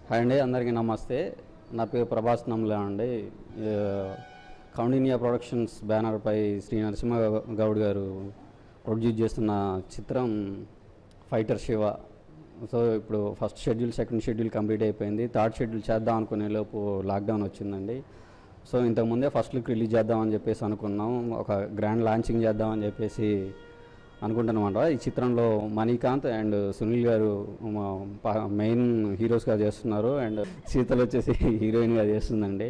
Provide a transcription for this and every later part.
Hi అండి, అందరికీ నమస్తే. నా పేరు ప్రభాస్ నమ్లా అండి. కౌండిన్యా ప్రొడక్షన్స్ బ్యానర్పై శ్రీ నరసింహ గౌడ్ గారు ప్రొడ్యూస్ చేస్తున్న చిత్రం ఫైటర్ శివ. సో ఇప్పుడు first schedule, second schedule complete అయిపోయింది. థర్డ్ షెడ్యూల్ చేద్దాం అనుకునే లోపు లాక్డౌన్ వచ్చిందండి. సో ఇంతకుముందే ఫస్ట్ లుక్ రిలీజ్ చేద్దామని చెప్పేసి అనుకున్నాం. ఒక గ్రాండ్ లాంచింగ్ చేద్దామని చెప్పేసి అనుకుంటున్నమాట. ఈ చిత్రంలో మణికాంత్ అండ్ సునీల్ గారు మెయిన్ హీరోస్గా చేస్తున్నారు, అండ్ శీతల్ వచ్చేసి హీరోయిన్గా చేస్తుందండి.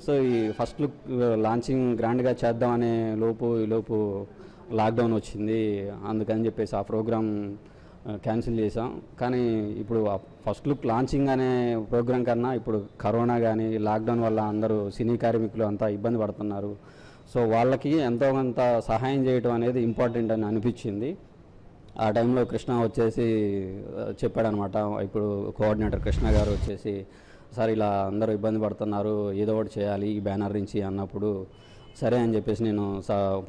సో ఈ ఫస్ట్ లుక్ లాంచింగ్ గ్రాండ్గా చేద్దామనే లోపు లాక్డౌన్ వచ్చింది. అందుకని చెప్పేసి ఆ ప్రోగ్రామ్ క్యాన్సిల్ చేసాం. కానీ ఇప్పుడు ఫస్ట్ లుక్ లాంచింగ్ అనే ప్రోగ్రాం కన్నా ఇప్పుడు కరోనా కానీ లాక్డౌన్ వల్ల అందరూ సినీ కార్మికులు అంతా ఇబ్బంది పడుతున్నారు. సో వాళ్ళకి ఎంతో కొంత సహాయం చేయడం అనేది ఇంపార్టెంట్ అని అనిపించింది. ఆ టైంలో కృష్ణ వచ్చేసి చెప్పాడనమాట. ఇప్పుడు కోఆర్డినేటర్ కృష్ణ గారు వచ్చేసి, సార్ ఇలా అందరూ ఇబ్బంది పడుతున్నారు, ఏదో ఒకటి చేయాలి ఈ బ్యానర్ నుంచి అన్నప్పుడు, సరే అని చెప్పేసి నేను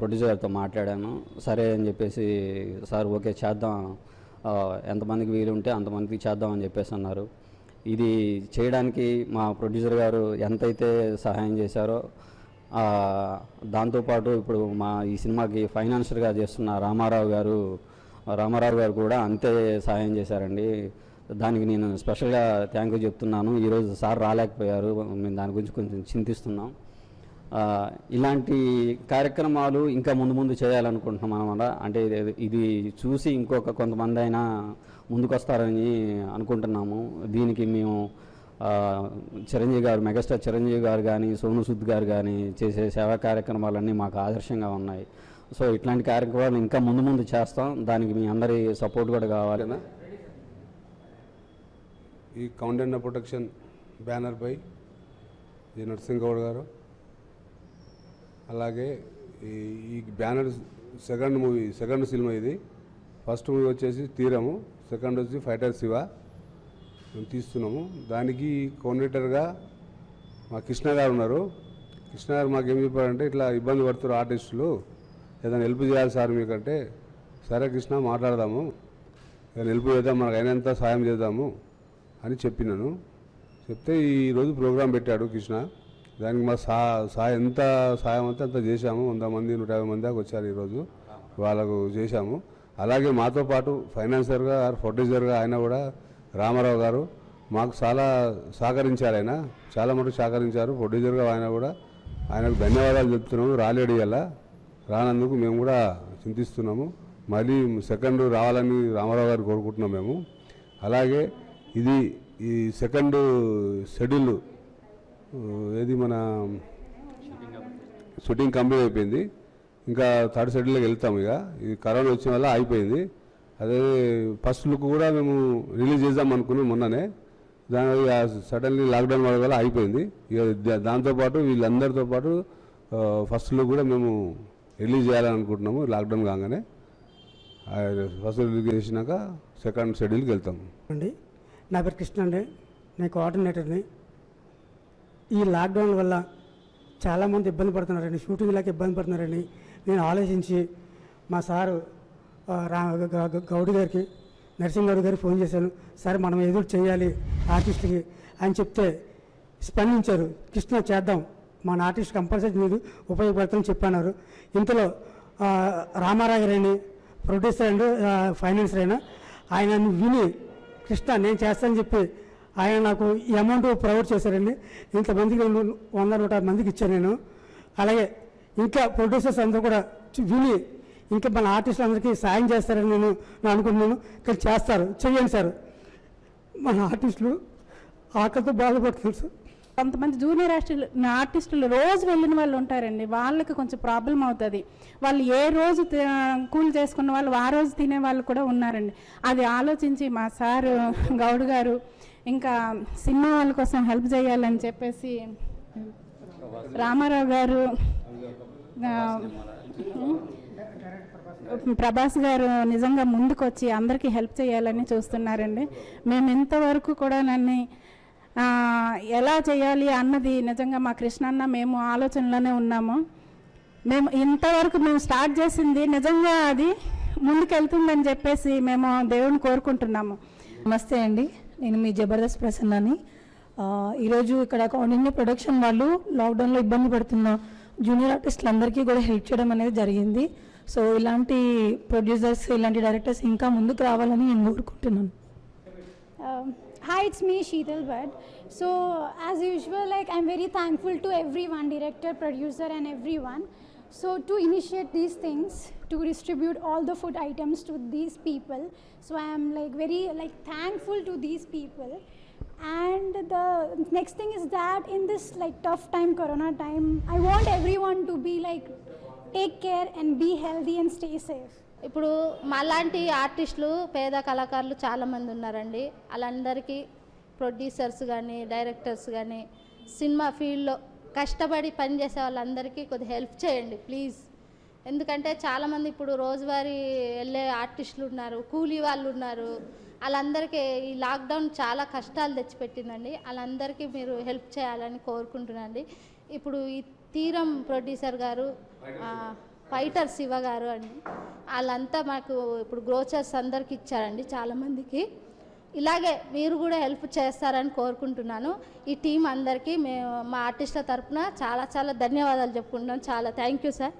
ప్రొడ్యూసర్ గారితో మాట్లాడాను. సరే అని చెప్పేసి సార్ ఓకే చేద్దాం, ఎంతమందికి వీలు ఉంటే అంతమందికి చేద్దాం అని చెప్పేసి అన్నారు. ఇది చేయడానికి మా ప్రొడ్యూసర్ గారు ఎంతైతే సహాయం చేశారో, దాంతోపాటు ఇప్పుడు మా ఈ సినిమాకి ఫైనాన్షియల్గా చేస్తున్న రామారావు గారు కూడా అంతే సహాయం చేశారండి. దానికి నేను స్పెషల్గా థ్యాంక్ యూ చెప్తున్నాను. ఈరోజు సార్ రాలేకపోయారు, మేము దాని గురించి కొంచెం చింతిస్తున్నాం. ఇలాంటి కార్యక్రమాలు ఇంకా ముందు చేయాలనుకుంటున్నాం అన్నమాట. అంటే ఇది చూసి కొంతమంది అయినా ముందుకొస్తారని అనుకుంటున్నాము. దీనికి మేము చిరంజీవి గారు, మెగాస్టార్ చిరంజీవి గారు కానీ, సోను సూద్ గారు కానీ చేసే సేవా కార్యక్రమాలన్నీ మాకు ఆదర్శంగా ఉన్నాయి. సో ఇట్లాంటి కార్యక్రమాలు ఇంకా ముందు చేస్తాం. దానికి మీ అందరి సపోర్ట్ కూడా కావాలి. ఈ కౌండిన్యా ప్రొడక్షన్ బ్యానర్పై జి నరసింహ గౌడ్ గారు, అలాగే ఈ బ్యానర్ సెకండ్ సినిమా ఇది. ఫస్ట్ మూవీ వచ్చేసి తీరము, సెకండ్ వచ్చి ఫైటర్ శివ మేము తీస్తున్నాము. దానికి కోఆర్డినేటర్గా మా కృష్ణ గారు ఉన్నారు. కృష్ణ గారు మాకు ఏం చెప్పారంటే, ఇట్లా ఇబ్బంది పడుతున్నారు ఆర్టిస్టులు, ఏదైనా హెల్ప్ చేయాలి సార్ మీకంటే, సరే కృష్ణ మాట్లాడదాము, ఏదైనా హెల్ప్ చేద్దాం, మనకు అయినంత సాయం చేద్దాము అని చెప్పినాను. చెప్తే ఈరోజు ప్రోగ్రాం పెట్టాడు కృష్ణ. దానికి మా ఎంత సాయం అంతా చేశాము. 100 మంది 150 మంది దాకా వచ్చారు ఈరోజు, వాళ్ళకు చేశాము. అలాగే మాతో పాటు ఫైనాన్సర్గా, ప్రొడ్యూసర్గా ఆయన కూడా రామారావు గారు మాకు చాలా సహకరించారు. ఆయన చాలా మటుకు సహకరించారు. ప్రొడ్యూసర్గా ఆయన కూడా, ఆయనకు ధన్యవాదాలు చెప్తున్నాము. రాలేడు ఇలా రానందుకు మేము కూడా చింతిస్తున్నాము. మళ్ళీ సెకండ్ రావాలని రామారావు గారు కోరుకుంటున్నాం మేము. అలాగే ఈ సెకండ్ షెడ్యూల్ ఏది మన షూటింగ్ కంప్లీట్ అయిపోయింది. ఇంకా థర్డ్ షెడ్యూల్కి వెళ్తాము. ఇక ఇది కరోనా వచ్చిన వల్ల అయిపోయింది. అదే ఫస్ట్ లుక్ కూడా మేము రిలీజ్ చేద్దాం అనుకున్నాం మొన్ననే. దాని సడన్లీ లాక్డౌన్ వల్ల అయిపోయింది. ఇక దాంతోపాటు వీళ్ళందరితో పాటు ఫస్ట్ లుక్ కూడా మేము రిలీజ్ చేయాలని అనుకుంటున్నాము. లాక్డౌన్ కాగానే ఫస్ట్ రిలీజ్ చేసినాక సెకండ్ షెడ్యూల్కి వెళ్తాము అండి. నా పేరు కృష్ణ అండి, నేను కోఆర్డినేటర్ని. ఈ లాక్డౌన్ వల్ల చాలామంది ఇబ్బంది పడుతున్నారండి, షూటింగ్లకి ఇబ్బంది పడుతున్నారని నేను ఆలోచించి మా సారు గౌడ్ గారికి, నరసింహ గౌడ్ గారికి ఫోన్ చేశాను. సార్ మనం ఎదురు చేయాలి ఆర్టిస్ట్కి అని చెప్తే స్పందించారు. కృష్ణ చేద్దాం, మన ఆర్టిస్ట్ కంపల్సరీ మీరు ఉపయోగపడుతుందని చెప్పన్నారు. ఇంతలో రామారావు గారని ప్రొడ్యూసర్ అండ్ ఫైనాన్సర్ అయినా ఆయన విని, కృష్ణ నేను చేస్తానని చెప్పి ఆయన నాకు ఈ అమౌంట్ ప్రొవైడ్ చేశారండి. ఇంతమందికి 100-150 మందికి ఇచ్చాను నేను. అలాగే ఇంకా ప్రొడ్యూసర్స్ అందరూ కూడా విని ఇంకా మన ఆర్టిస్టులు అందరికీ సాయం చేస్తారని నేను అనుకుంటున్నాను. కానీ చేస్తారు, చెయ్యండి సార్. మన ఆర్టిస్టులు ఆకలితో బాధపడుతున్నారు సార్. కొంతమంది జూనియర్ ఆర్టిస్టులు రోజు వెళ్ళిన వాళ్ళు ఉంటారండి, వాళ్ళకి కొంచెం ప్రాబ్లం అవుతుంది. వాళ్ళు ఏ రోజు కూలి చేసుకున్న వాళ్ళు ఆ రోజు తినే వాళ్ళు కూడా ఉన్నారండి. అది ఆలోచించి మా సారు గౌడ్ గారు ఇంకా సినిమా వాళ్ళ కోసం హెల్ప్ చేయాలని చెప్పేసి రామారావు గారు, ప్రభాస్ గారు నిజంగా ముందుకు వచ్చి అందరికీ హెల్ప్ చేయాలని చూస్తున్నారండి. మేము ఇంతవరకు కూడా నన్ను ఎలా చేయాలి అన్నది నిజంగా మా కృష్ణన్న మేము ఆలోచనలోనే ఉన్నాము. ఇంతవరకు మేము స్టార్ట్ చేసింది నిజంగా అది ముందుకెళ్తుందని చెప్పేసి మేము దేవుని కోరుకుంటున్నాము. నమస్తే అండి, నేను మీ జబర్దస్త్ ప్రసన్నని. ఈరోజు ఇక్కడ కౌండిన్య ప్రొడక్షన్ వాళ్ళు లాక్డౌన్లో ఇబ్బంది పడుతున్న జూనియర్ ఆర్టిస్టులందరికీ కూడా హెల్ప్ చేయడం అనేది జరిగింది. సో ఇలాంటి ప్రొడ్యూసర్స్, ఇలాంటి డైరెక్టర్స్ ఇంకా ముందుకు రావాలని నేను కోరుకుంటున్నాను. Hi, it's me Sheetal Bhatt. So as usual, like I'm very thankful to everyone, director, producer and everyone. So to initiate these things, to distribute all the food items to these people. So I am like very like thankful to these people. And the next thing is that in this like tough time, corona time, I want everyone to be like take care and be healthy and stay safe. ఇప్పుడు మాలాంటి ఆర్టిస్టులు, పేద కళాకారులు చాలామంది ఉన్నారండి. వాళ్ళందరికీ producers కానీ, directors కానీ, సినిమా ఫీల్డ్లో కష్టపడి పనిచేసే వాళ్ళందరికీ కొద్దిగా హెల్ప్ చేయండి ప్లీజ్. ఎందుకంటే చాలామంది ఇప్పుడు రోజువారీ వెళ్ళే ఆర్టిస్టులు ఉన్నారు, కూలీ వాళ్ళు ఉన్నారు. వాళ్ళందరికీ ఈ లాక్డౌన్ చాలా కష్టాలు తెచ్చిపెట్టిందండి. వాళ్ళందరికీ మీరు హెల్ప్ చేయాలని కోరుకుంటున్నాండి. ఇప్పుడు ఈ తీరం ప్రొడ్యూసర్ గారు, ఫైటర్ శివ గారు అండి, వాళ్ళంతా మాకు ఇప్పుడు గ్రోచర్స్ అందరికి ఇచ్చారండి చాలామందికి. ఇలాగే మీరు కూడా హెల్ప్ చేస్తారని కోరుకుంటున్నాను. ఈ టీం అందరికీ మా ఆర్టిస్టుల తరఫున చాలా చాలా ధన్యవాదాలు చెప్పుకుంటున్నాను. చాలా థ్యాంక్ యూ సార్.